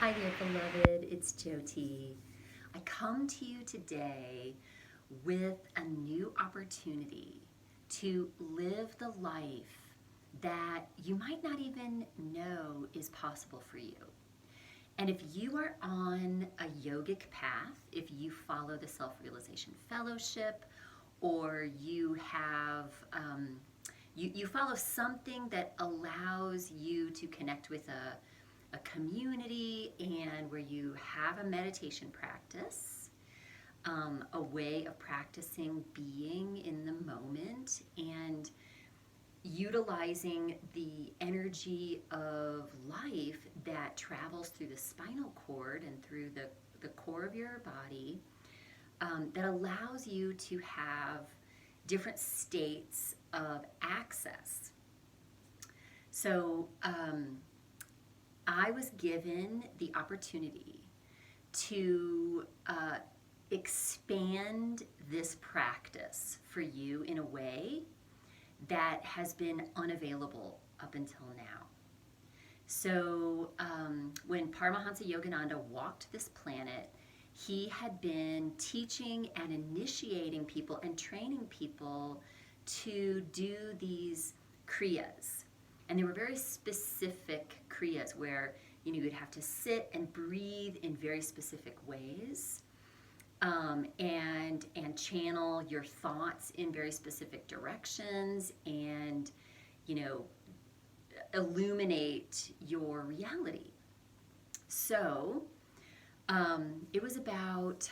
Hi there, beloved. It's Jyoti. I come to you today with a new opportunity to live the life that you might not even know is possible for you. And if you are on a yogic path, if you follow the Self Realization Fellowship, or you have you follow something that allows you to connect with a community and where you have a meditation practice, a way of practicing being in the moment and utilizing the energy of life that travels through the spinal cord and through the core of your body, that allows you to have different states of access. So, I was given the opportunity to expand this practice for you in a way that has been unavailable up until now. So, when Paramahansa Yogananda walked this planet, he had been teaching and initiating people and training people to do these Kriyas. And they were very specific Kriyas where you'd have to sit and breathe in very specific ways, and channel your thoughts in very specific directions, and illuminate your reality. So it was about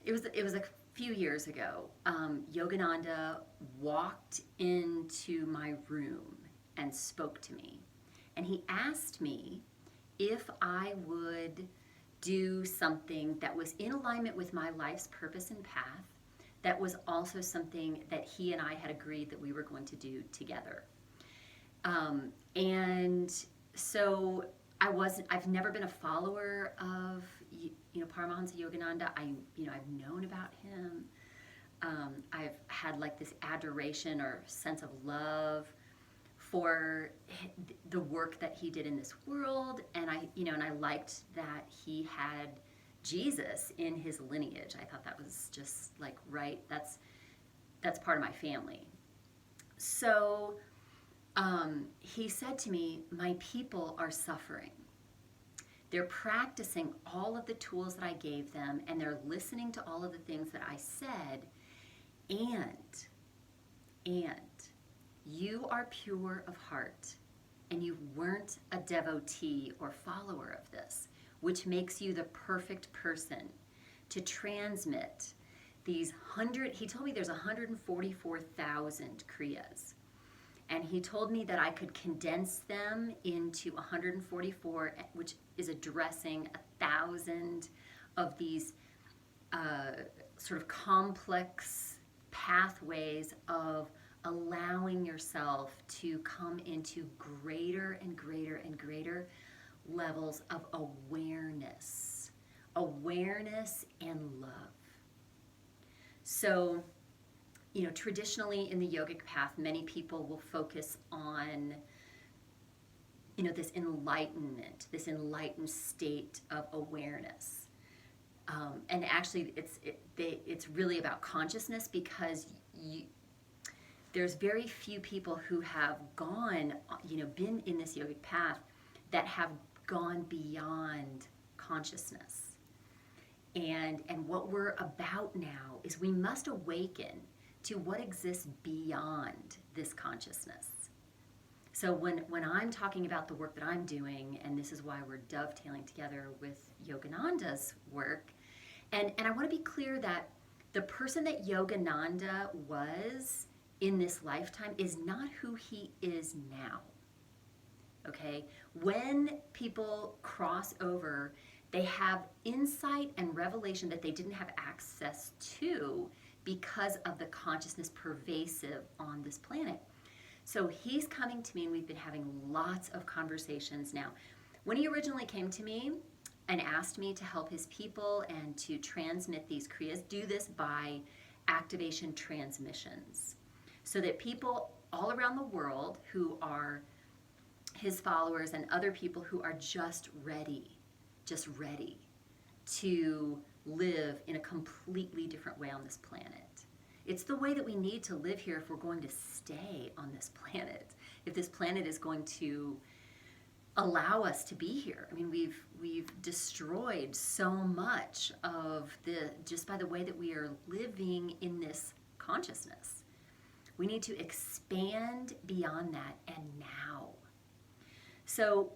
it was a few years ago. Yogananda walked into my room and spoke to me, and he asked me if I would do something that was in alignment with my life's purpose and path, that was also something that he and I had agreed that we were going to do together. And so I've never been a follower of Paramahansa Yogananda. I've known about him. I've had like this adoration or sense of love for the work that he did in this world, and I liked that he had Jesus in his lineage. I thought that was just like right. That's part of my family. So he said to me, "My people are suffering. They're practicing all of the tools that I gave them, and they're listening to all of the things that I said, and you are pure of heart, and you weren't a devotee or follower of this, which makes you the perfect person to transmit these he told me there's 144,000 Kriyas. And he told me that I could condense them into 144, which is addressing 1,000 of these sort of complex pathways of allowing yourself to come into greater and greater and greater levels of awareness and love." So, traditionally in the yogic path, many people will focus on, this enlightenment, this enlightened state of awareness. And actually, it's really about consciousness, because there's very few people who have gone, been in this yogic path that have gone beyond consciousness. And what we're about now is we must awaken to what exists beyond this consciousness. So when I'm talking about the work that I'm doing, and this is why we're dovetailing together with Yogananda's work, and I want to be clear that the person that Yogananda was in this lifetime is not who he is now. Okay? When people cross over, they have insight and revelation that they didn't have access to because of the consciousness pervasive on this planet. So he's coming to me, and we've been having lots of conversations now. When he originally came to me and asked me to help his people and to transmit these Kriyas, do this by activation transmissions, so that people all around the world who are his followers and other people who are just ready to live in a completely different way on this planet. It's the way that we need to live here if we're going to stay on this planet. If this planet is going to allow us to be here. I mean, we've destroyed so much of just by the way that we are living in this consciousness. We need to expand beyond that, and now. So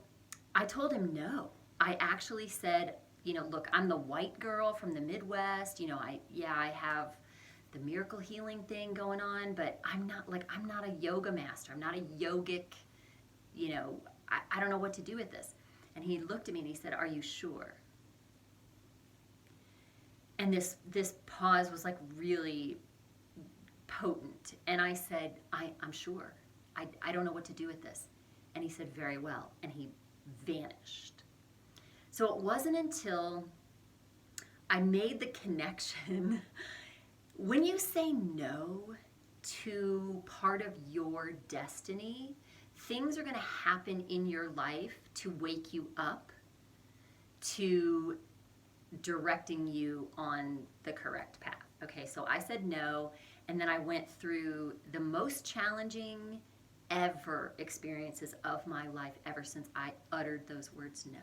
I told him no. I actually said, look, I'm the white girl from the Midwest. I have the miracle healing thing going on, but I'm not a yoga master. I'm not a yogic, I don't know what to do with this. And he looked at me and he said, are you sure? And this pause was like really potent. And I said, I'm sure. I don't know what to do with this. And he said, very well. And he vanished. So it wasn't until I made the connection. When you say no to part of your destiny, things are going to happen in your life to wake you up, to directing you on the correct path. Okay, so I said no, and then I went through the most challenging ever experiences of my life ever since I uttered those words no.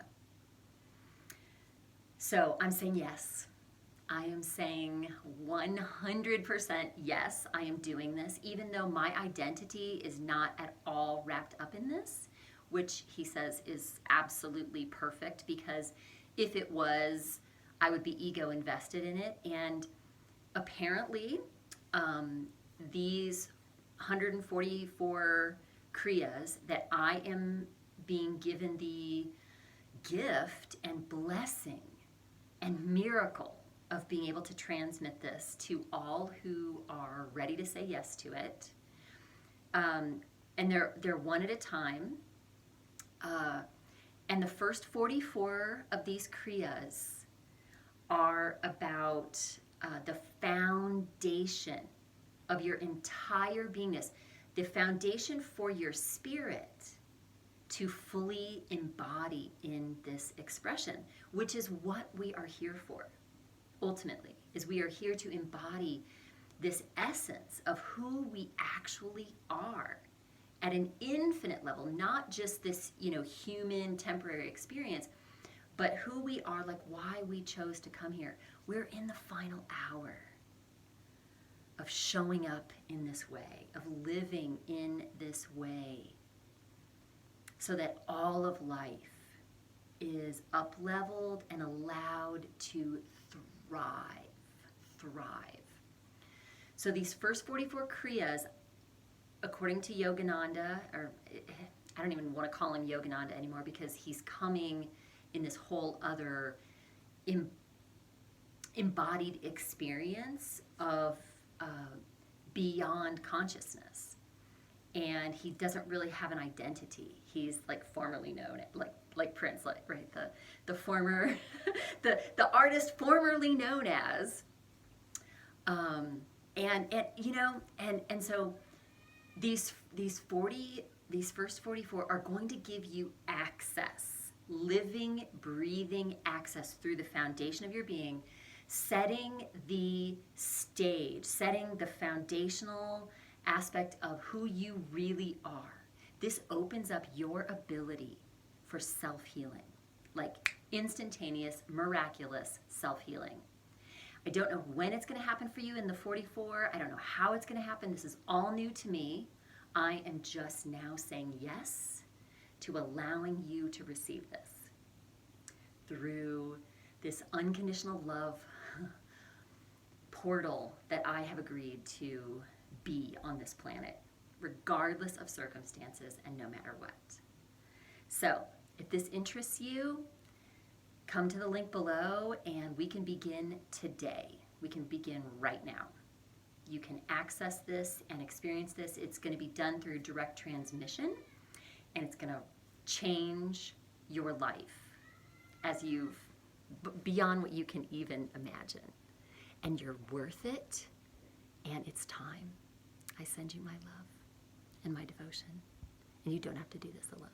So I'm saying yes. I am saying 100% yes, I am doing this, even though my identity is not at all wrapped up in this, which he says is absolutely perfect, because if it was, I would be ego invested in it. And apparently, these 144 Kriyas that I am being given the gift and blessing and miracle of being able to transmit this to all who are ready to say yes to it. And they're one at a time. And the first 44 of these Kriyas are about the foundation of your entire beingness, the foundation for your spirit to fully embody in this expression, which is what we are here for. Ultimately, is we are here to embody this essence of who we actually are at an infinite level, not just this, human temporary experience, but who we are, like why we chose to come here. We're in the final hour of showing up in this way, of living in this way, so that all of life is up-leveled and allowed to thrive. So these first 44 Kriyas, according to Yogananda, or I don't even want to call him Yogananda anymore, because he's coming in this whole other embodied experience of beyond consciousness. And he doesn't really have an identity. He's like formerly known, like Prince, right? The former, the artist formerly known as, and so these first 44 are going to give you access, living, breathing access through the foundation of your being, setting the stage, setting the foundational aspect of who you really are. This opens up your ability for self-healing, like instantaneous, miraculous self-healing. I don't know when it's going to happen for you in the 44. I don't know how it's going to happen. This is all new to me. I am just now saying yes to allowing you to receive this through this unconditional love portal that I have agreed to be on this planet, regardless of circumstances and no matter what. So, if this interests you, come to the link below and we can begin today. We can begin right now. You can access this and experience this. It's going to be done through direct transmission, and it's going to change your life as beyond what you can even imagine. And you're worth it, and it's time. I send you my love and my devotion, and you don't have to do this alone.